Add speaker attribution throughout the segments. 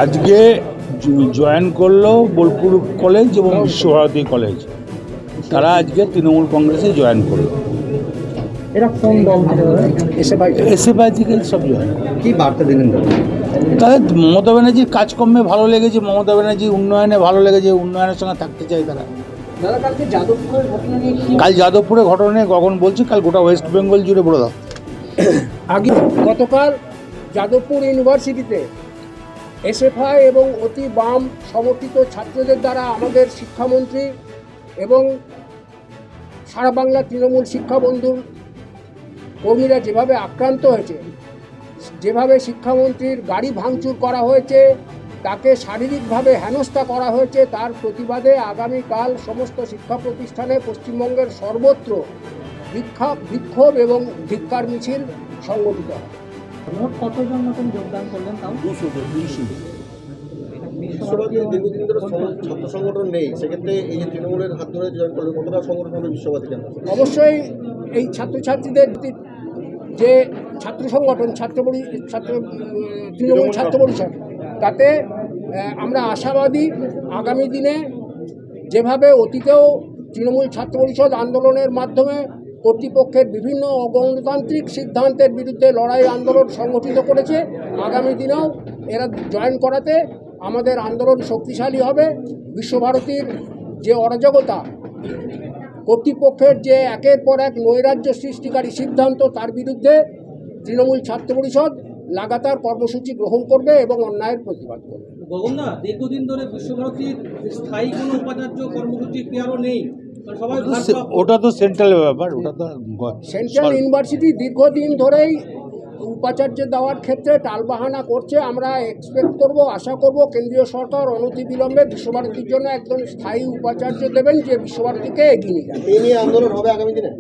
Speaker 1: আজকে জয়েন করলো বোলপুর কলেজ এবং বিশ্বভারতী কলেজ, তারা আজকে তৃণমূল কংগ্রেসে জয়েন করলো।
Speaker 2: এরা কোন দল থেকে
Speaker 1: এসএফআই থেকে সব জয়েন।
Speaker 2: কি বার্তা দিলেন দাদা?
Speaker 1: তাদের মমতা ব্যানার্জির কাজকর্মে ভালো লেগেছে, মমতা ব্যানার্জির উন্নয়নে ভালো লেগেছে, উন্নয়নের সঙ্গে থাকতে চায় তারা।
Speaker 2: দাদা কালকে যাদবপুরের ঘটনা নিয়ে
Speaker 1: কাল যাদবপুরের ঘটনা নিয়ে কখন বলছি, কাল গোটা ওয়েস্ট বেঙ্গল জুড়ে বলে দাও।
Speaker 3: আগে গতকাল যাদবপুর ইউনিভার্সিটিতে এসএফআই এবং অতি বাম সমর্থিত ছাত্রদের দ্বারা আমাদের শিক্ষামন্ত্রী এবং সারা বাংলা তৃণমূল শিক্ষা বন্ধুর কর্মীরা যেভাবে আক্রান্ত হয়েছে, যেভাবে শিক্ষামন্ত্রীর গাড়ি ভাঙচুর করা হয়েছে, তাকে শারীরিকভাবে হেনস্থা করা হয়েছে, তার প্রতিবাদে আগামীকাল সমস্ত শিক্ষা প্রতিষ্ঠানে পশ্চিমবঙ্গের সর্বত্র বিক্ষোভ এবং ধিক্কার মিছিল সংগঠিত হয়।
Speaker 2: মোট কতজন মতন যোগদান করলেন তাও?
Speaker 1: 200।
Speaker 4: বিশ্বভারতী দীর্ঘদিন ধরে ছাত্র সংগঠন নেই, সেক্ষেত্রে এই যে তৃণমূলের হাত ধরে জয়েন করলে কতটা সংগঠন হবে বিশ্বভারতী কেন?
Speaker 3: অবশ্যই এই ছাত্রছাত্রীদের যে ছাত্র সংগঠন তৃণমূল ছাত্র পরিষদ, তাতে আমরা আশাবাদী আগামী দিনে যেভাবে অতীতেও তৃণমূল ছাত্র পরিষদ আন্দোলনের মাধ্যমে কর্তৃপক্ষের বিভিন্ন অগণতান্ত্রিক সিদ্ধান্তের বিরুদ্ধে লড়াই আন্দোলন সংগঠিত করেছে, আগামী দিনেও এরা জয়েন করাতে আমাদের আন্দোলন শক্তিশালী হবে। বিশ্বভারতীর যে অরাজকতা, কর্তৃপক্ষের যে একের পর এক নৈরাজ্য সৃষ্টিকারী সিদ্ধান্ত, তার বিরুদ্ধে তৃণমূল ছাত্র পরিষদ লাগাতার কর্মসূচি গ্রহণ করবে এবং অন্যায়ের প্রতিবাদ করবে।
Speaker 5: গগনদা, দীর্ঘদিন ধরে বিশ্বভারতীর স্থায়ী কোনো উপাচার্য কর্মসূচি ক্লিয়ারও নেই, সবাই
Speaker 1: ওটা তো সেন্ট্রাল ব্যাপার, ওটা তো
Speaker 3: সেন্ট্রাল ইউনিভার্সিটি দীর্ঘদিন ধরেই উপাচার্য দেওয়ার ক্ষেত্রে টালবাহানা করছে। আমরা এক্সপেক্ট করব, আশা করব কেন্দ্রীয় সরকার অনতিবিলম্বে বিশ্বভারতীর জন্য একজন স্থায়ী উপাচার্য দেবেন, যে বিশ্বভারতীকে এগিয়ে নিয়ে যাবে।
Speaker 4: এই নিয়ে আন্দোলন হবে আগামী দিনে?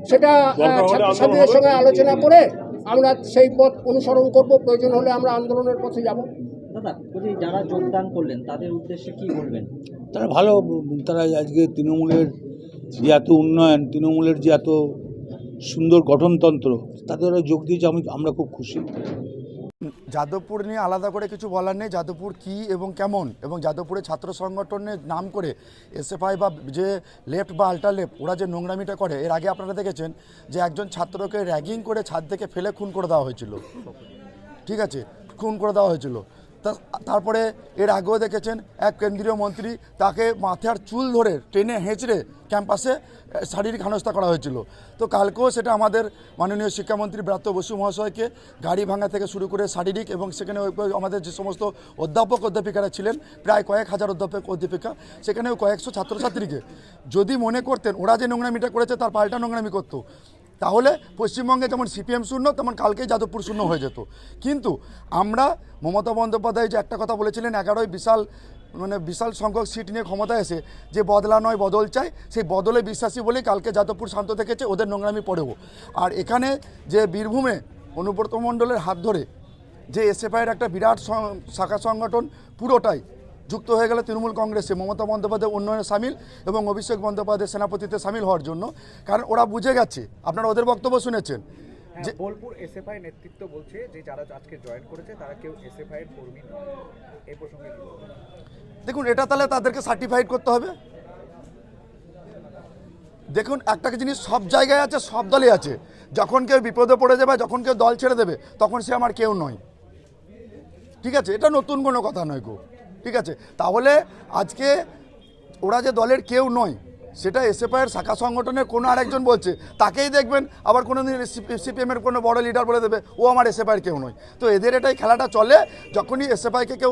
Speaker 3: সেটা ছাত্রছাত্রীদের সঙ্গে আলোচনা করে আমরা সেই পথ অনুসরণ করব, প্রয়োজন হলে আমরা আন্দোলনের পথে যাব।
Speaker 2: দাদা, যদি যারা যোগদান করলেন তাদের উদ্দেশ্যে কি বলবেন?
Speaker 1: তারা ভালো, তারা আজকে তৃণমূলের যে এত উন্নয়ন, তৃণমূলের যে এত সুন্দর গঠনতন্ত্র, তাতে ওরা যোগ দিয়েছে, আমরা খুব খুশি।
Speaker 6: যাদবপুর নিয়ে আলাদা করে কিছু বলার নেই। যাদবপুর কী এবং কেমন, এবং যাদবপুরের ছাত্র সংগঠনের নাম করে এসএফআই বা যে লেফট বা আল্ট্রা লেফট ওরা যে নোংরামিটা করে, এর আগে আপনারা দেখেছেন যে একজন ছাত্রকে র্যাগিং করে ছাদ থেকে ফেলে খুন করে দেওয়া হয়েছিল, ঠিক আছে, খুন করে দেওয়া হয়েছিল। তারপরে এর আগেও দেখেছেন এক কেন্দ্রীয় মন্ত্রী, তাকে মাথার চুল ধরে টেনে হেঁচড়ে ক্যাম্পাসে শারীরিক হেনস্থা করা হয়েছিল। তো কালকেও সেটা আমাদের মাননীয় শিক্ষামন্ত্রী ব্রাত্য বসু মহাশয়কে গাড়ি ভাঙা থেকে শুরু করে শারীরিক, এবং সেখানে আমাদের যে সমস্ত অধ্যাপক অধ্যাপিকারা ছিলেন, প্রায় কয়েক হাজার অধ্যাপক অধ্যাপিকা, সেখানেও কয়েকশো ছাত্রছাত্রীকে যদি মনে করতেন ওরা যে নোংরামিটা করেছে তার পাল্টা নোংরামি করতো, তাহলে পশ্চিমবঙ্গে যেমন সিপিএম শূন্য, তেমন কালকেই যাদবপুর শূন্য হয়ে যেত। কিন্তু আমরা, মমতা বন্দ্যোপাধ্যায় যে একটা কথা বলেছিলেন, 11ই বিশাল সংখ্যক সিট নিয়ে ক্ষমতায় এসে যে বদলা নয় বদল চাই, সেই বদলে বিশ্বাসী বলেই কালকে যাদবপুর শান্ত থেকেছে, ওদের নোংরামি পড়েও। আর এখানে যে বীরভূমে অনুব্রত মণ্ডলের হাত ধরে যে এসএফআইয়ের একটা বিরাট শাখা সংগঠন পুরোটাই যুক্ত হয়ে গেল তৃণমূল কংগ্রেসে, মমতা বন্দ্যোপাধ্যায় উন্নয়নে সামিল এবং অভিষেক বন্দ্যোপাধ্যায় সেনাপতিতে সামিল হওয়ার জন্য। কারণ ওরা বুঝে গেছে, আপনারা ওদের বক্তব্য শুনেছেন যে
Speaker 7: বোলপুর এসএফআই নেতৃত্ব বলছে যে যারা আজকে জয়েন করেছে তারা কেউ এসএফআই এর কর্মী নয়। এই প্রসঙ্গে কি বলবেন?
Speaker 6: দেখুন, এটা তাহলে তাদেরকে সার্টিফাইড করতে হবে। দেখুন, একটা জিনিস সব জায়গায় আছে, সব দলে আছে, যখন কেউ বিপদে পড়ে যাবে, যখন কেউ দল ছেড়ে দেবে, তখন সে আমার কেউ নয়, ঠিক আছে, এটা নতুন কোনো কথা নয় গো, ঠিক আছে। তাহলে আজকে ওরা যে দলের কেউ নয়, সেটা এসএফআইয়ের শাখা সংগঠনের কোনো আরেকজন বলছে, তাকেই দেখবেন আবার কোনো দিন সিপিএমের কোনো বড় লিডার বলে দেবে ও আমার এসএফআইয়ের কেউ নয়। তো এদের এটাই খেলাটা চলে, যখনই এসএফআইকে কেউ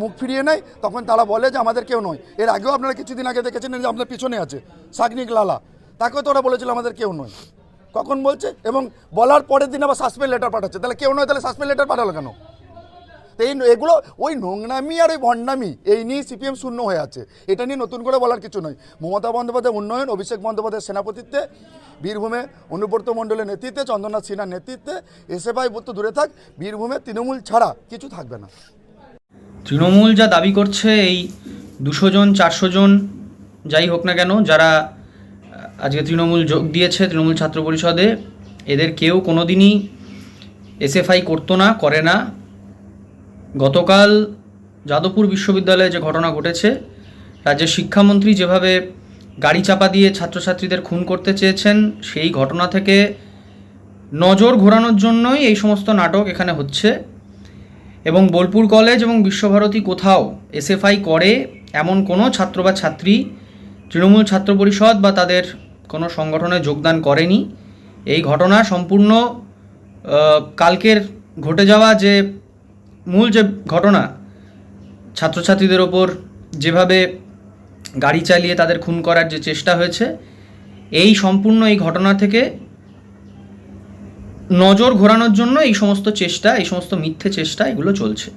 Speaker 6: মুখ ফিরিয়ে নেয়, তখন তারা বলে যে আমাদের কেউ নয়। এর আগেও আপনারা কিছুদিন আগে দেখেছেন যে আপনার পিছনে আছে সাগনিক লালা, তাকেও তো ওরা বলেছিল আমাদের কেউ নয়, কখন বলছে, এবং বলার পরের দিন আবার সাসপেন্ড লেটার পাঠাচ্ছে। তাহলে কেউ নয়, তাহলে সাসপেন্ড লেটার পাঠালো কেন? তো এগুলো ওই নোংরামি আর ওই ভণ্ডামি, এই নিয়ে সিপিএম শূন্য হয়ে আছে, এটা নিয়ে নতুন করে বলার কিছু নয়। মমতা বন্দ্যোপাধ্যায় উন্নয়ন, অভিষেক বন্দ্যোপাধ্যায়ের সেনাপতিত্বে, বীরভূমে অনুব্রত মণ্ডলের নেতৃত্বে, চন্দ্রনাথ সিনহার নেতৃত্বে এসএফআই তো দূরে থাক, বীরভূমে তৃণমূল ছাড়া কিছু থাকবে না।
Speaker 8: তৃণমূল যা দাবি করছে, এই 200 জন 400 জন যাই হোক না কেন, যারা আজকে তৃণমূল যোগ দিয়েছে তৃণমূল ছাত্র পরিষদে, এদের কেউ কোনো দিনই এসএফআই করতো না, করে না। গতকাল যাদবপুর বিশ্ববিদ্যালয়ে যে ঘটনা ঘটেছে, রাজ্যের শিক্ষামন্ত্রী যেভাবে গাড়ি চাপা দিয়ে ছাত্রছাত্রীদের খুন করতে চেয়েছেন, সেই ঘটনা থেকে নজর ঘোরানোর জন্যই এই সমস্ত নাটক এখানে হচ্ছে। এবং বোলপুর কলেজ এবং বিশ্বভারতী কোথাও এসএফআই করে এমন কোনো ছাত্র বা ছাত্রী তৃণমূল ছাত্র পরিষদ বা তাদের কোনো সংগঠনে যোগদান করেনি। এই ঘটনা সম্পূর্ণ কালকের ঘটে যাওয়া যে মূল যে ঘটনা, ছাত্রছাত্রীদের ওপর যেভাবে গাড়ি চালিয়ে তাদের খুন করার যে চেষ্টা হয়েছে, এই সম্পূর্ণ এই ঘটনা থেকে নজর ঘোরানোর জন্য এই সমস্ত চেষ্টা, এই সমস্ত মিথ্যে চেষ্টা এগুলো চলছে।